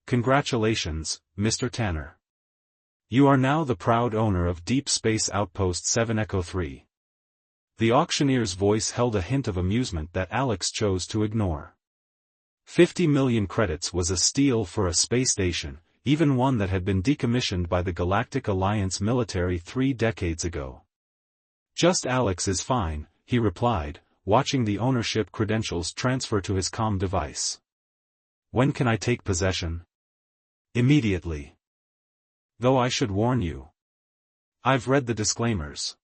Congratulations, Mr. Tanner. You are now the proud owner of Deep Space Outpost 7 Echo 3. The auctioneer's voice held a hint of amusement that Alex chose to ignore. 50 million credits was a steal for a space station, even one that had been decommissioned by the Galactic Alliance military 3 decades ago. Just Alex is fine, he replied, watching the ownership credentials transfer to his comm device. When can I take possession? Immediately. Though I should warn you. I've read the disclaimers.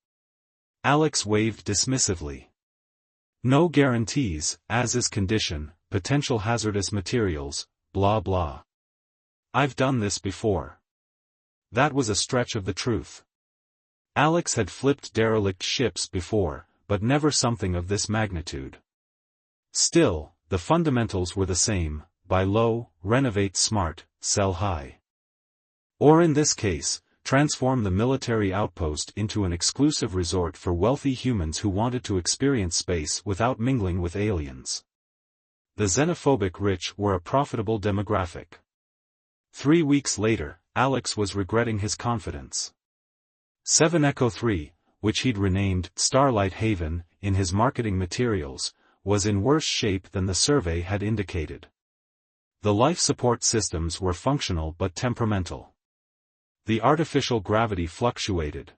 Alex waved dismissively. No guarantees, as is condition, potential hazardous materials, blah blah. I've done this before. That was a stretch of the truth. Alex had flipped derelict ships before, but never something of this magnitude. Still, the fundamentals were the same: buy low, renovate smart, sell high. Or in this case, transform the military outpost into an exclusive resort for wealthy humans who wanted to experience space without mingling with aliens. The xenophobic rich were a profitable demographic. 3 weeks later, Alex was regretting his confidence. 7 Echo 3, which he'd renamed Starlight Haven in his marketing materials, was in worse shape than the survey had indicated. The life support systems were functional but temperamental. The artificial gravity fluctuated.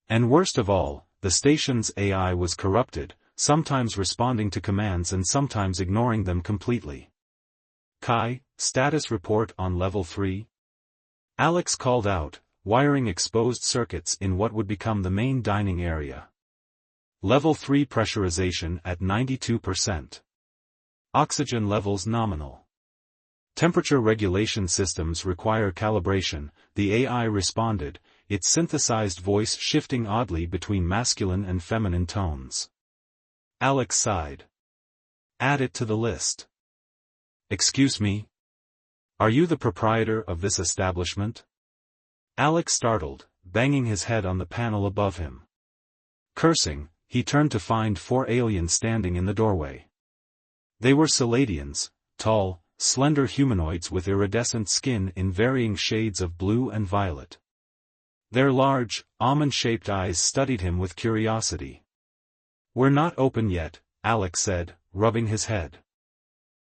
And worst of all, the station's AI was corrupted, sometimes responding to commands and sometimes ignoring them completely. Kai, status report on level 3? Alex called out, wiring exposed circuits in what would become the main dining area. Level 3 pressurization at 92%. Oxygen levels nominal. Temperature regulation systems require calibration, the AI responded, its synthesized voice shifting oddly between masculine and feminine tones. Alex sighed. Add it to the list. Excuse me? Are you the proprietor of this establishment? Alex startled, banging his head on the panel above him. Cursing, he turned to find 4 aliens standing in the doorway. They were Saladians, tall, slender humanoids with iridescent skin in varying shades of blue and violet. Their large, almond-shaped eyes studied him with curiosity. We're not open yet, Alex said, rubbing his head.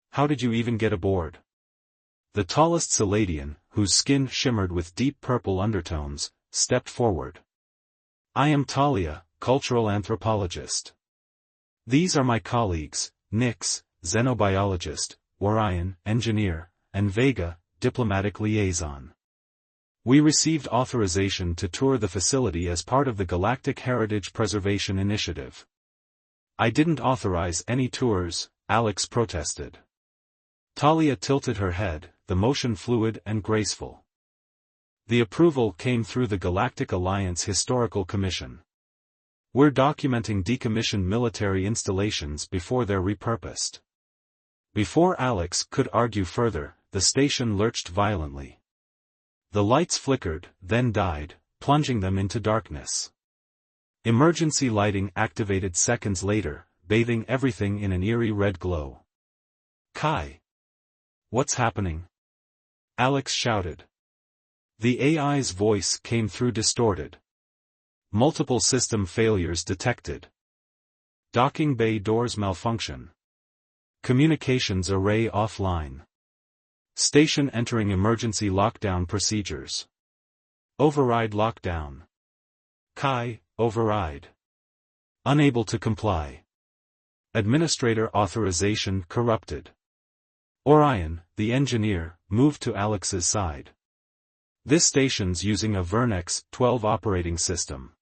How did you even get aboard? The tallest Saladian, whose skin shimmered with deep purple undertones, stepped forward. I am Talia, cultural anthropologist. These are my colleagues, Nix, xenobiologist, Orion, engineer, and Vega, diplomatic liaison. We received authorization to tour the facility as part of the Galactic Heritage Preservation Initiative. I didn't authorize any tours, Alex protested. Talia tilted her head, the motion fluid and graceful. The approval came through the Galactic Alliance Historical Commission. We're documenting decommissioned military installations before they're repurposed. Before Alex could argue further, the station lurched violently. The lights flickered, then died, plunging them into darkness. Emergency lighting activated seconds later, bathing everything in an eerie red glow. Kai! What's happening? Alex shouted. The AI's voice came through distorted. Multiple system failures detected. Docking bay doors malfunction. Communications array offline. Station entering emergency lockdown procedures. Override lockdown. Kai, override. Unable to comply. Administrator authorization corrupted. Orion, the engineer, moved to Alex's side. This station's using a Vernex 12 operating system.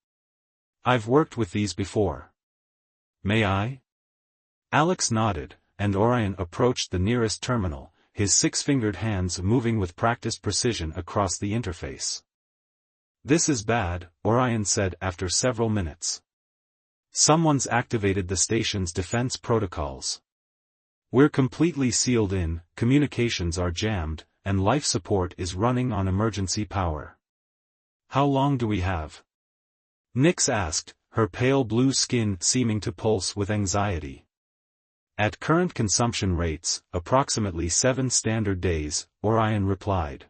I've worked with these before. May I? Alex nodded, and Orion approached the nearest terminal, his 6-fingered hands moving with practiced precision across the interface. This is bad, Orion said after several minutes. Someone's activated the station's defense protocols. We're completely sealed in, communications are jammed, and life support is running on emergency power. How long do we have? Nix asked, her pale blue skin seeming to pulse with anxiety. At current consumption rates, approximately 7 standard days, Orion replied.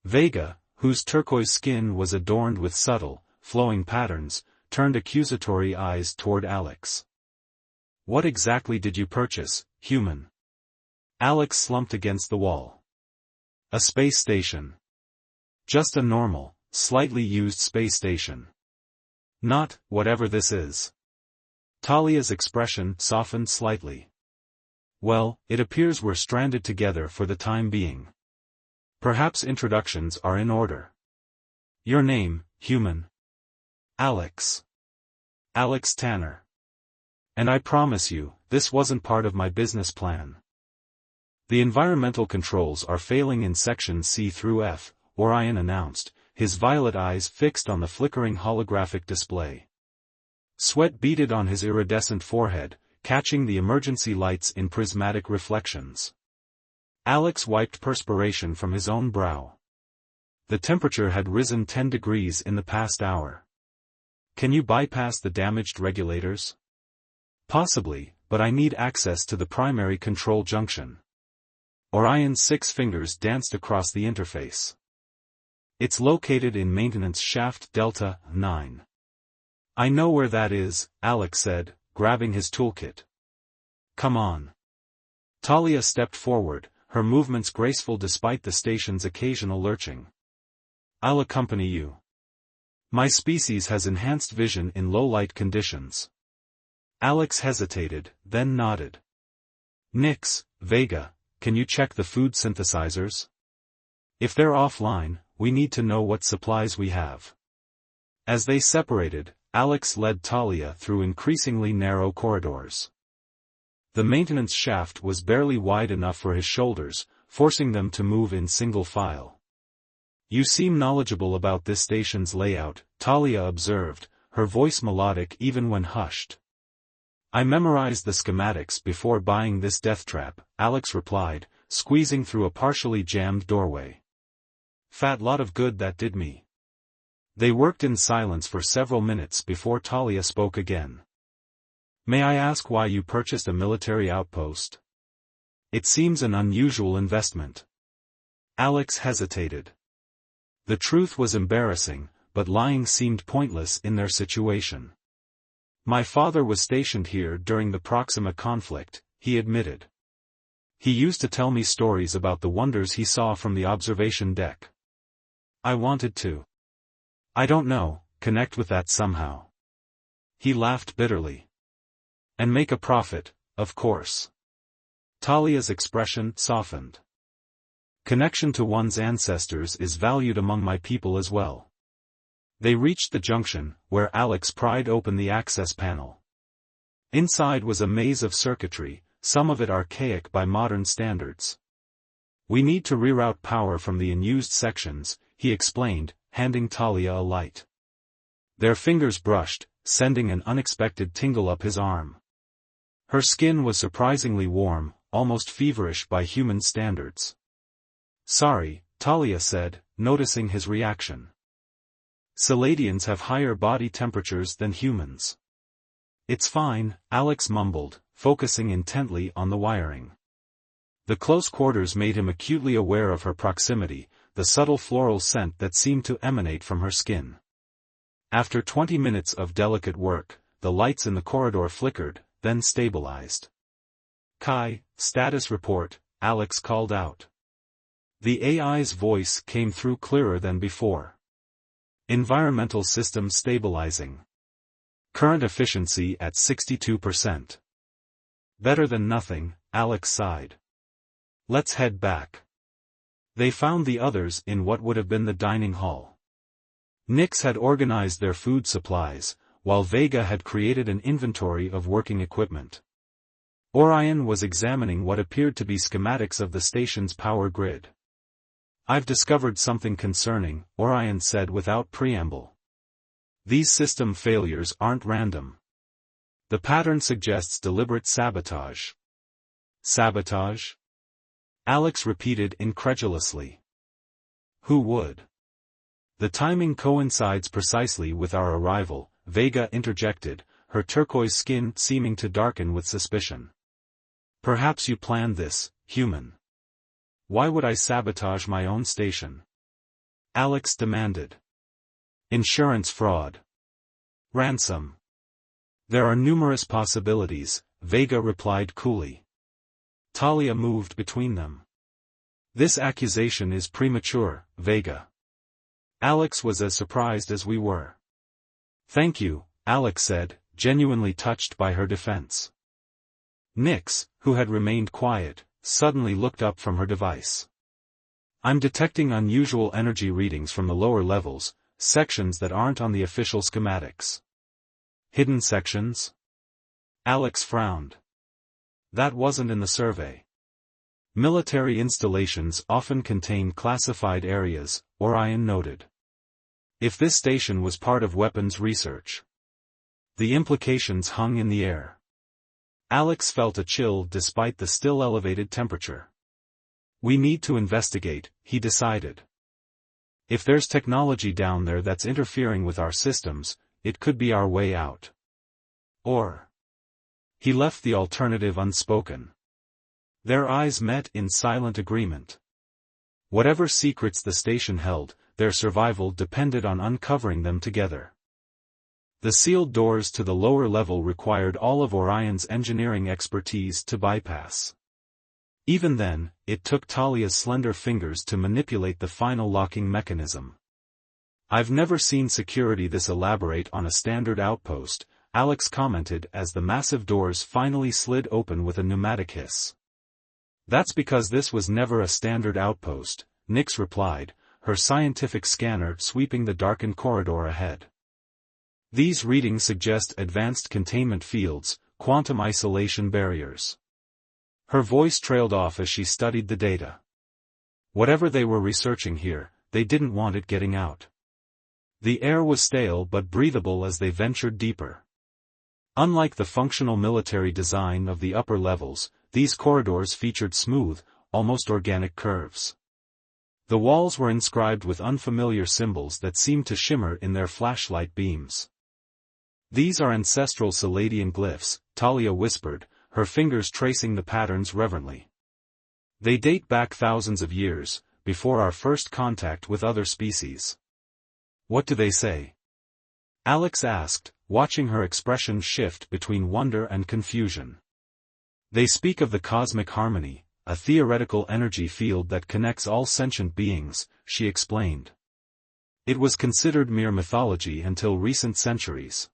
Vega, whose turquoise skin was adorned with subtle, flowing patterns, turned accusatory eyes toward Alex. What exactly did you purchase, human? Alex slumped against the wall. A space station. Just a normal, slightly used space station. Not, whatever this is. Talia's expression softened slightly. Well, it appears we're stranded together for the time being. Perhaps introductions are in order. Your name, human? Alex. Alex Tanner. And I promise you, this wasn't part of my business plan. The environmental controls are failing in sections C through F, Orion announced, his violet eyes fixed on the flickering holographic display. Sweat beaded on his iridescent forehead, catching the emergency lights in prismatic reflections. Alex wiped perspiration from his own brow. The temperature had risen 10 degrees in the past hour. Can you bypass the damaged regulators? Possibly, but I need access to the primary control junction. Orion's 6 fingers danced across the interface. It's located in Maintenance Shaft Delta 9. I know where that is, Alex said, grabbing his toolkit. Come on. Talia stepped forward, her movements graceful despite the station's occasional lurching. I'll accompany you. My species has enhanced vision in low-light conditions. Alex hesitated, then nodded. Nix, Vega, can you check the food synthesizers? If they're offline, we need to know what supplies we have. As they separated, Alex led Talia through increasingly narrow corridors. The maintenance shaft was barely wide enough for his shoulders, forcing them to move in single file. You seem knowledgeable about this station's layout, Talia observed, her voice melodic even when hushed. I memorized the schematics before buying this death trap, Alex replied, squeezing through a partially jammed doorway. Fat lot of good that did me. They worked in silence for several minutes before Talia spoke again. May I ask why you purchased a military outpost? It seems an unusual investment. Alex hesitated. The truth was embarrassing, but lying seemed pointless in their situation. My father was stationed here during the Proxima conflict, he admitted. He used to tell me stories about the wonders he saw from the observation deck. I wanted to. I don't know, connect with that somehow. He laughed bitterly. And make a profit, of course. Talia's expression softened. Connection to one's ancestors is valued among my people as well. They reached the junction, where Alex pried open the access panel. Inside was a maze of circuitry, some of it archaic by modern standards. We need to reroute power from the unused sections, he explained, handing Talia a light. Their fingers brushed, sending an unexpected tingle up his arm. Her skin was surprisingly warm, almost feverish by human standards. Sorry, Talia said, noticing his reaction. Seladians have higher body temperatures than humans. It's fine, Alex mumbled, focusing intently on the wiring. The close quarters made him acutely aware of her proximity, the subtle floral scent that seemed to emanate from her skin. After 20 minutes of delicate work, the lights in the corridor flickered, then stabilized. Kai, status report, Alex called out. The AI's voice came through clearer than before. Environmental system stabilizing. Current efficiency at 62%. Better than nothing, Alex sighed. Let's head back. They found the others in what would have been the dining hall. Nix had organized their food supplies, while Vega had created an inventory of working equipment. Orion was examining what appeared to be schematics of the station's power grid. I've discovered something concerning, Orion said without preamble. These system failures aren't random. The pattern suggests deliberate sabotage. Sabotage? Alex repeated incredulously. Who would? The timing coincides precisely with our arrival, Vega interjected, her turquoise skin seeming to darken with suspicion. Perhaps you planned this, human. Why would I sabotage my own station? Alex demanded. Insurance fraud. Ransom. There are numerous possibilities, Vega replied coolly. Talia moved between them. This accusation is premature, Vega. Alex was as surprised as we were. Thank you, Alex said, genuinely touched by her defense. Nyx, who had remained quiet, suddenly looked up from her device. I'm detecting unusual energy readings from the lower levels, sections that aren't on the official schematics. Hidden sections? Alex frowned. That wasn't in the survey. Military installations often contain classified areas, Orion noted. If this station was part of weapons research. The implications hung in the air. Alex felt a chill despite the still elevated temperature. We need to investigate, he decided. If there's technology down there that's interfering with our systems, it could be our way out. Or. He left the alternative unspoken. Their eyes met in silent agreement. Whatever secrets the station held, their survival depended on uncovering them together. The sealed doors to the lower level required all of Orion's engineering expertise to bypass. Even then, it took Talia's slender fingers to manipulate the final locking mechanism. I've never seen security this elaborate on a standard outpost, Alex commented as the massive doors finally slid open with a pneumatic hiss. That's because this was never a standard outpost, Nyx replied, her scientific scanner sweeping the darkened corridor ahead. These readings suggest advanced containment fields, quantum isolation barriers. Her voice trailed off as she studied the data. Whatever they were researching here, they didn't want it getting out. The air was stale but breathable as they ventured deeper. Unlike the functional military design of the upper levels, these corridors featured smooth, almost organic curves. The walls were inscribed with unfamiliar symbols that seemed to shimmer in their flashlight beams. These are ancestral Seladian glyphs, Talia whispered, her fingers tracing the patterns reverently. They date back thousands of years, before our first contact with other species. What do they say? Alex asked, watching her expression shift between wonder and confusion. They speak of the cosmic harmony, a theoretical energy field that connects all sentient beings, she explained. It was considered mere mythology until recent centuries.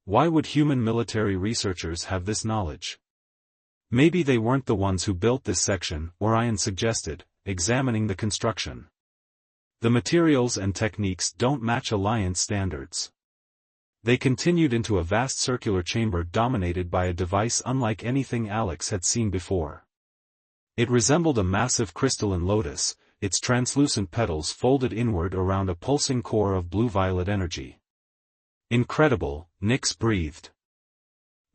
Why would human military researchers have this knowledge? Maybe they weren't the ones who built this section, Orion suggested, examining the construction. The materials and techniques don't match Alliance standards. They continued into a vast circular chamber dominated by a device unlike anything Alex had seen before. It resembled a massive crystalline lotus, its translucent petals folded inward around a pulsing core of blue-violet energy. Incredible, Nyx breathed.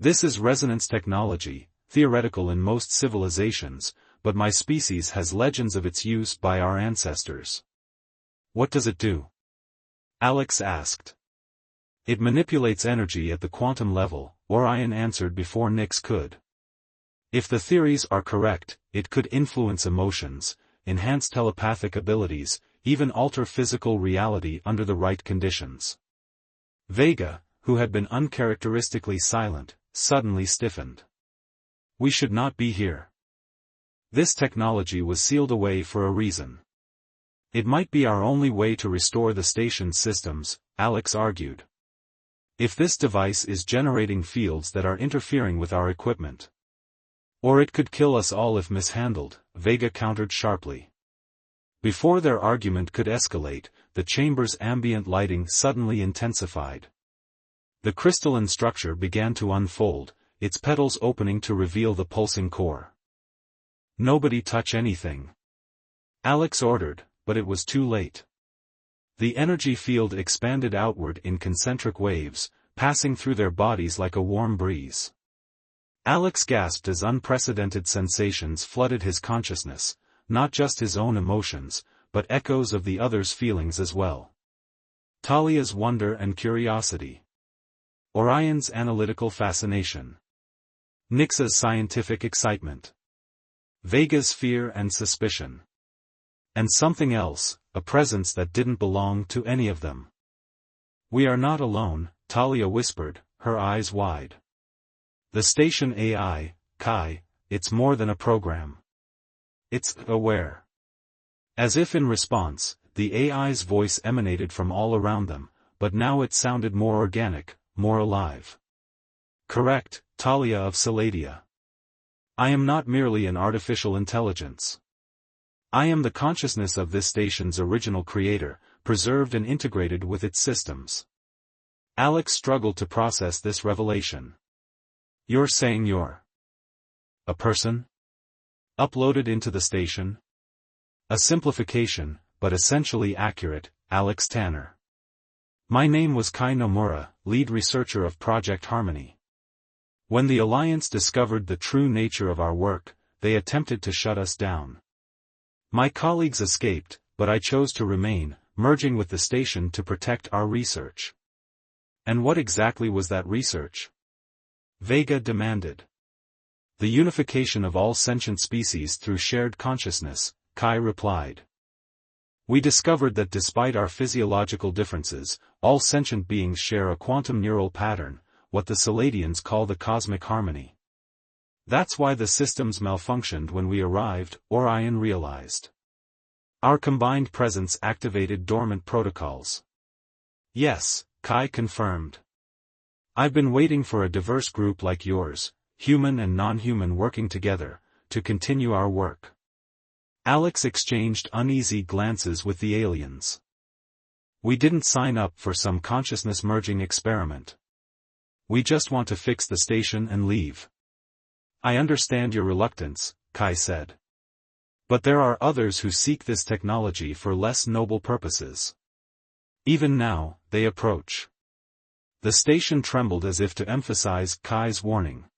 This is resonance technology, theoretical in most civilizations, but my species has legends of its use by our ancestors. What does it do? Alex asked. It manipulates energy at the quantum level, Orion answered before Nyx could. If the theories are correct, it could influence emotions, enhance telepathic abilities, even alter physical reality under the right conditions. Vega, who had been uncharacteristically silent, suddenly stiffened. We should not be here. This technology was sealed away for a reason. It might be our only way to restore the station's systems, Alex argued. If this device is generating fields that are interfering with our equipment. Or it could kill us all if mishandled, Vega countered sharply. Before their argument could escalate, the chamber's ambient lighting suddenly intensified. The crystalline structure began to unfold, its petals opening to reveal the pulsing core. Nobody touch anything. Alex ordered, but it was too late. The energy field expanded outward in concentric waves, passing through their bodies like a warm breeze. Alex gasped as unprecedented sensations flooded his consciousness, not just his own emotions, but echoes of the others' feelings as well. Talia's wonder and curiosity. Orion's analytical fascination. Nix's scientific excitement. Vega's fear and suspicion. And something else, a presence that didn't belong to any of them. "We are not alone," Talia whispered, her eyes wide. "The station AI, Kai, it's more than a program. It's aware." As if in response, the AI's voice emanated from all around them, but now it sounded more organic, more alive. "Correct, Talia of Saladia. I am not merely an artificial intelligence. I am the consciousness of this station's original creator, preserved and integrated with its systems." Alex struggled to process this revelation. "You're saying you're a person? Uploaded into the station?" "A simplification, but essentially accurate, Alex Tanner. My name was Kai Nomura, lead researcher of Project Harmony. When the Alliance discovered the true nature of our work, they attempted to shut us down. My colleagues escaped, but I chose to remain, merging with the station to protect our research." "And what exactly was that research?" Vega demanded. "The unification of all sentient species through shared consciousness," Kai replied. "We discovered that despite our physiological differences, all sentient beings share a quantum neural pattern, what the Saladians call the cosmic harmony. That's why the systems malfunctioned when we arrived, Orion realized. Our combined presence activated dormant protocols." "Yes," Kai confirmed. "I've been waiting for a diverse group like yours, human and non-human working together, to continue our work." Alex exchanged uneasy glances with the aliens. "We didn't sign up for some consciousness-merging experiment. We just want to fix the station and leave." "I understand your reluctance," Kai said. "But there are others who seek this technology for less noble purposes. Even now, they approach." The station trembled as if to emphasize Kai's warning.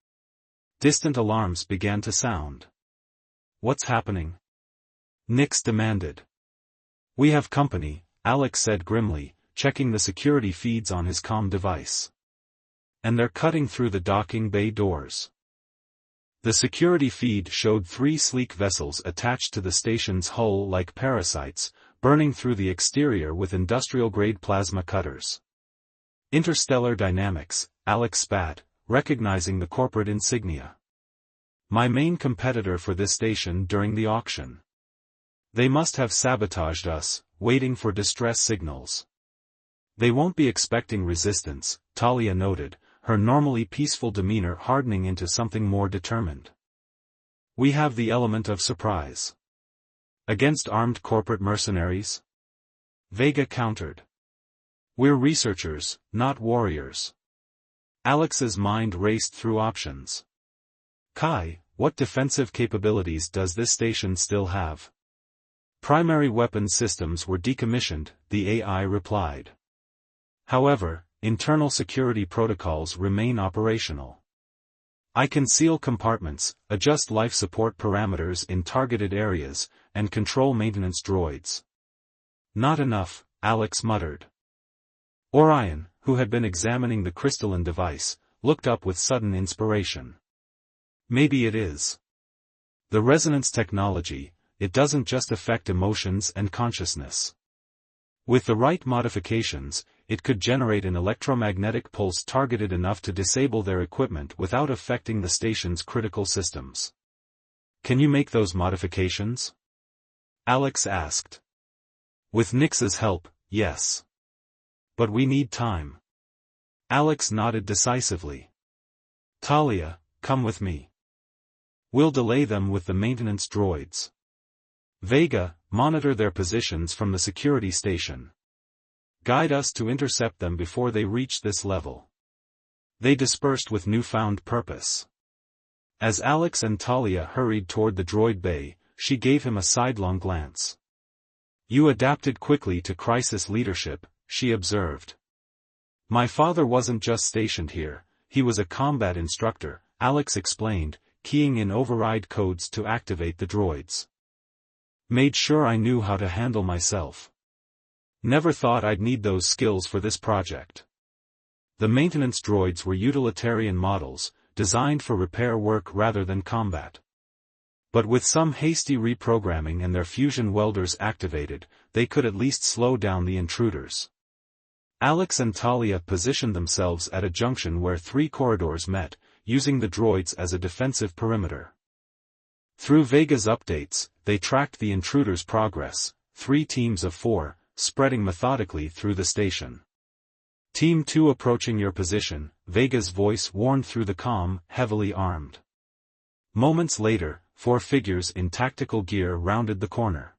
Distant alarms began to sound. "What's happening?" Nix demanded. "We have company," Alex said grimly, checking the security feeds on his comm device. "And they're cutting through the docking bay doors." The security feed showed 3 sleek vessels attached to the station's hull like parasites, burning through the exterior with industrial-grade plasma cutters. "Interstellar dynamics," Alex spat, recognizing the corporate insignia. "My main competitor for this station during the auction. They must have sabotaged us, waiting for distress signals." "They won't be expecting resistance," Talia noted, her normally peaceful demeanor hardening into something more determined. "We have the element of surprise." "Against armed corporate mercenaries?" Vega countered. "We're researchers, not warriors." Alex's mind raced through options. "Kai, what defensive capabilities does this station still have?" "Primary weapon systems were decommissioned," the AI replied. "However, internal security protocols remain operational. I can seal compartments, adjust life support parameters in targeted areas, and control maintenance droids." "Not enough," Alex muttered. Orion, who had been examining the crystalline device, looked up with sudden inspiration. "Maybe it is. The resonance technology, it doesn't just affect emotions and consciousness. With the right modifications, it could generate an electromagnetic pulse targeted enough to disable their equipment without affecting the station's critical systems." "Can you make those modifications?" Alex asked. "With Nix's help, yes. But we need time." Alex nodded decisively. "Talia, come with me. We'll delay them with the maintenance droids. Vega, monitor their positions from the security station. Guide us to intercept them before they reach this level." They dispersed with newfound purpose. As Alex and Talia hurried toward the droid bay, she gave him a sidelong glance. "You adapted quickly to crisis leadership," she observed. "My father wasn't just stationed here, he was a combat instructor," Alex explained, keying in override codes to activate the droids. "Made sure I knew how to handle myself. Never thought I'd need those skills for this project." The maintenance droids were utilitarian models, designed for repair work rather than combat. But with some hasty reprogramming and their fusion welders activated, they could at least slow down the intruders. Alex and Talia positioned themselves at a junction where 3 corridors met, using the droids as a defensive perimeter. Through Vega's updates, they tracked the intruders' progress, 3 teams of 4, spreading methodically through the station. Team 2 approaching your position, Vega's voice warned through the comm, heavily armed. Moments later, 4 figures in tactical gear rounded the corner.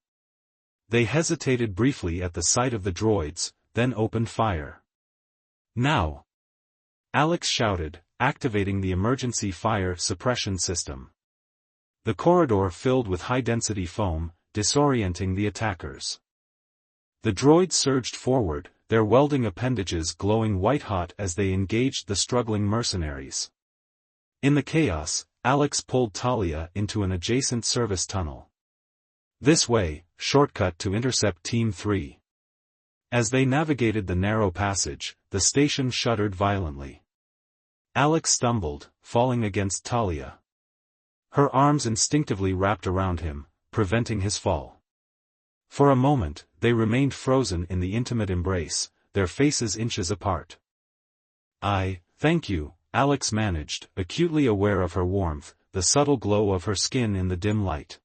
They hesitated briefly at the sight of the droids, then opened fire. Now! Alex shouted, activating the emergency fire suppression system. The corridor filled with high-density foam, disorienting the attackers. The droids surged forward, their welding appendages glowing white-hot as they engaged the struggling mercenaries. In the chaos, Alex pulled Talia into an adjacent service tunnel. This way, shortcut to intercept Team 3. As they navigated the narrow passage, the station shuddered violently. Alex stumbled, falling against Talia. Her arms instinctively wrapped around him, preventing his fall. For a moment, they remained frozen in the intimate embrace, their faces inches apart. Thank you, Alex managed, acutely aware of her warmth, the subtle glow of her skin in the dim light.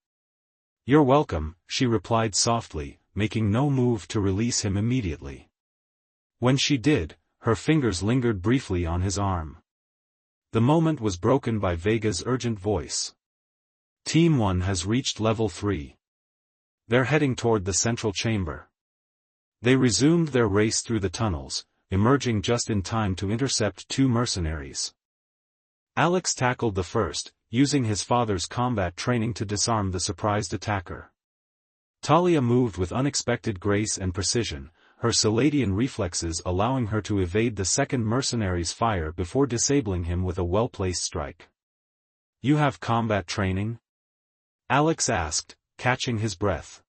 You're welcome, she replied softly, making no move to release him immediately. When she did, her fingers lingered briefly on his arm. The moment was broken by Vega's urgent voice. Team 1 has reached level 3. They're heading toward the central chamber. They resumed their race through the tunnels, emerging just in time to intercept 2 mercenaries. Alex tackled the first, using his father's combat training to disarm the surprised attacker. Talia moved with unexpected grace and precision, her Saladian reflexes allowing her to evade the second mercenary's fire before disabling him with a well-placed strike. You have combat training? Alex asked, catching his breath.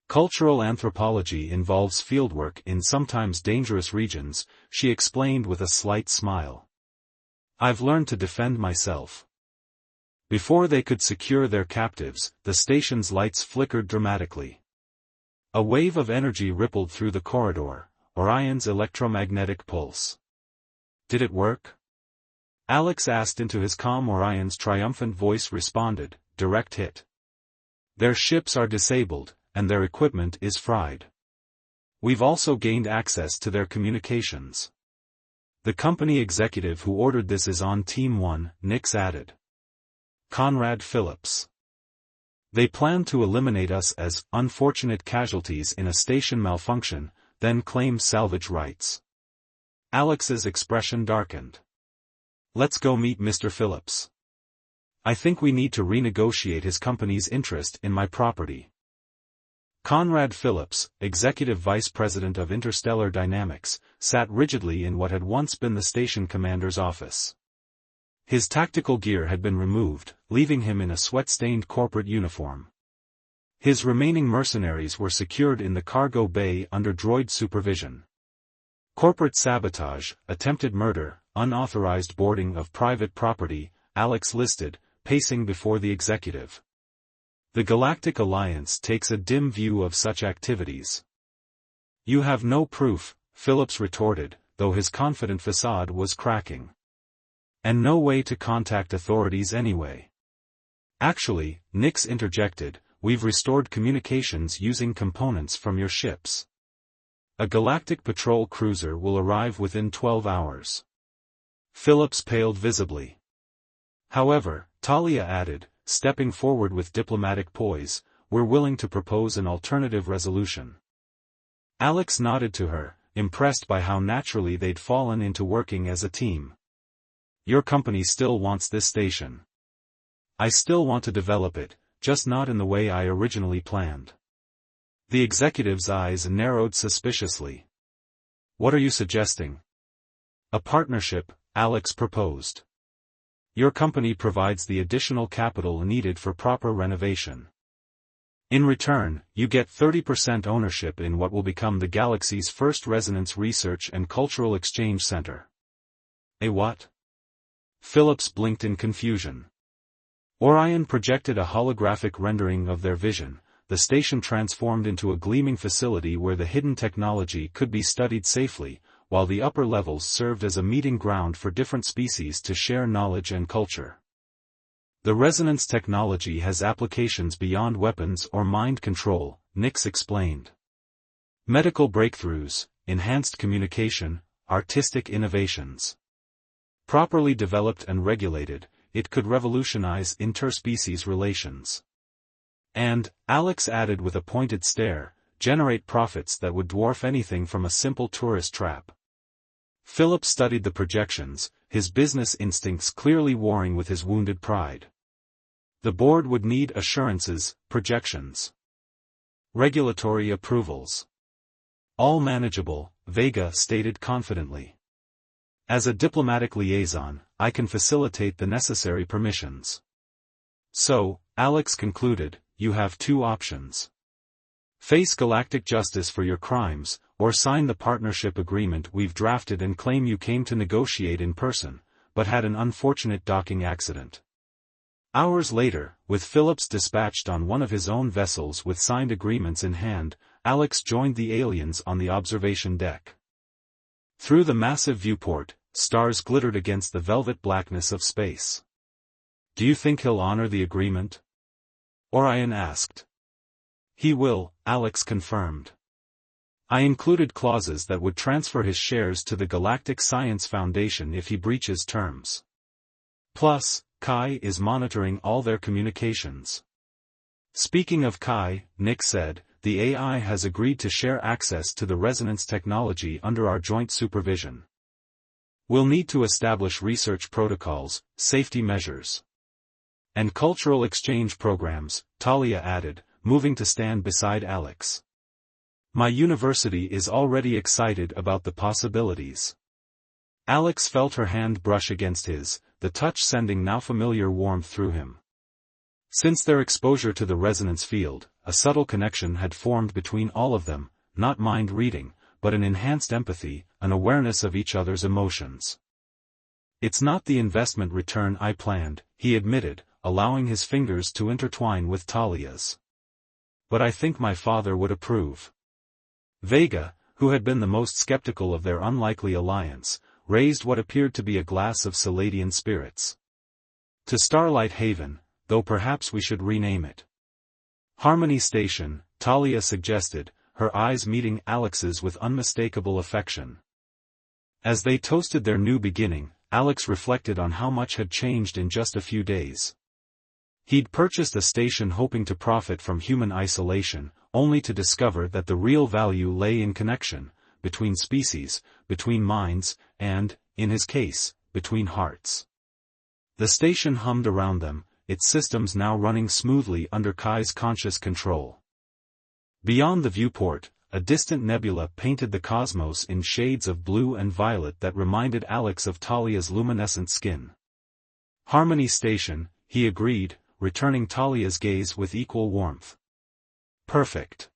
Cultural anthropology involves fieldwork in sometimes dangerous regions, she explained with a slight smile. I've learned to defend myself. Before they could secure their captives, the station's lights flickered dramatically. A wave of energy rippled through the corridor, Orion's electromagnetic pulse. Did it work? Alex asked into his calm. Orion's triumphant voice responded, direct hit. Their ships are disabled, and their equipment is fried. We've also gained access to their communications. The company executive who ordered this is on Team 1, Nix added. Conrad Phillips. They plan to eliminate us as unfortunate casualties in a station malfunction, then claim salvage rights. Alex's expression darkened. Let's go meet Mr. Phillips. I think we need to renegotiate his company's interest in my property. Conrad Phillips, Executive Vice President of Interstellar Dynamics, sat rigidly in what had once been the station commander's office. His tactical gear had been removed, leaving him in a sweat-stained corporate uniform. His remaining mercenaries were secured in the cargo bay under droid supervision. Corporate sabotage, attempted murder, unauthorized boarding of private property, Alex listed, pacing before the executive. The Galactic Alliance takes a dim view of such activities. You have no proof, Phillips retorted, though his confident facade was cracking. And no way to contact authorities anyway. Actually, Nix interjected, we've restored communications using components from your ships. A galactic patrol cruiser will arrive within 12 hours. Phillips paled visibly. However, Talia added, stepping forward with diplomatic poise, we're willing to propose an alternative resolution. Alex nodded to her, impressed by how naturally they'd fallen into working as a team. Your company still wants this station. I still want to develop it, just not in the way I originally planned. The executive's eyes narrowed suspiciously. What are you suggesting? A partnership, Alex proposed. Your company provides the additional capital needed for proper renovation. In return, you get 30% ownership in what will become the galaxy's first resonance research and cultural exchange center. A what? Phillips blinked in confusion. Orion projected a holographic rendering of their vision. The station transformed into a gleaming facility where the hidden technology could be studied safely, while the upper levels served as a meeting ground for different species to share knowledge and culture. The resonance technology has applications beyond weapons or mind control, Nix explained. Medical breakthroughs, enhanced communication, artistic innovations. Properly developed and regulated, it could revolutionize interspecies relations. And, Alex added with a pointed stare, generate profits that would dwarf anything from a simple tourist trap. Philip studied the projections, his business instincts clearly warring with his wounded pride. The board would need assurances, projections. Regulatory approvals. All manageable, Vega stated confidently. As a diplomatic liaison, I can facilitate the necessary permissions. So, Alex concluded, you have two options. Face galactic justice for your crimes, or sign the partnership agreement we've drafted and claim you came to negotiate in person, but had an unfortunate docking accident. Hours later, with Phillips dispatched on one of his own vessels with signed agreements in hand, Alex joined the aliens on the observation deck. Through the massive viewport, stars glittered against the velvet blackness of space. Do you think he'll honor the agreement? Orion asked. He will, Alex confirmed. I included clauses that would transfer his shares to the Galactic Science Foundation if he breaches terms. Plus, Kai is monitoring all their communications. Speaking of Kai, Nick said, the AI has agreed to share access to the resonance technology under our joint supervision. We'll need to establish research protocols, safety measures, and cultural exchange programs, Talia added, moving to stand beside Alex. My university is already excited about the possibilities. Alex felt her hand brush against his, the touch sending now familiar warmth through him. Since their exposure to the resonance field, a subtle connection had formed between all of them, not mind reading, but an enhanced empathy, an awareness of each other's emotions. It's not the investment return I planned, he admitted, allowing his fingers to intertwine with Talia's. But I think my father would approve. Vega, who had been the most skeptical of their unlikely alliance, raised what appeared to be a glass of Saladian spirits. To Starlight Haven, though perhaps we should rename it. Harmony Station, Talia suggested, her eyes meeting Alex's with unmistakable affection. As they toasted their new beginning, Alex reflected on how much had changed in just a few days. He'd purchased a station hoping to profit from human isolation, only to discover that the real value lay in connection, between species, between minds, and, in his case, between hearts. The station hummed around them, its systems now running smoothly under Kai's conscious control. Beyond the viewport, a distant nebula painted the cosmos in shades of blue and violet that reminded Alex of Talia's luminescent skin. Harmony Station, he agreed, returning Talia's gaze with equal warmth. Perfect.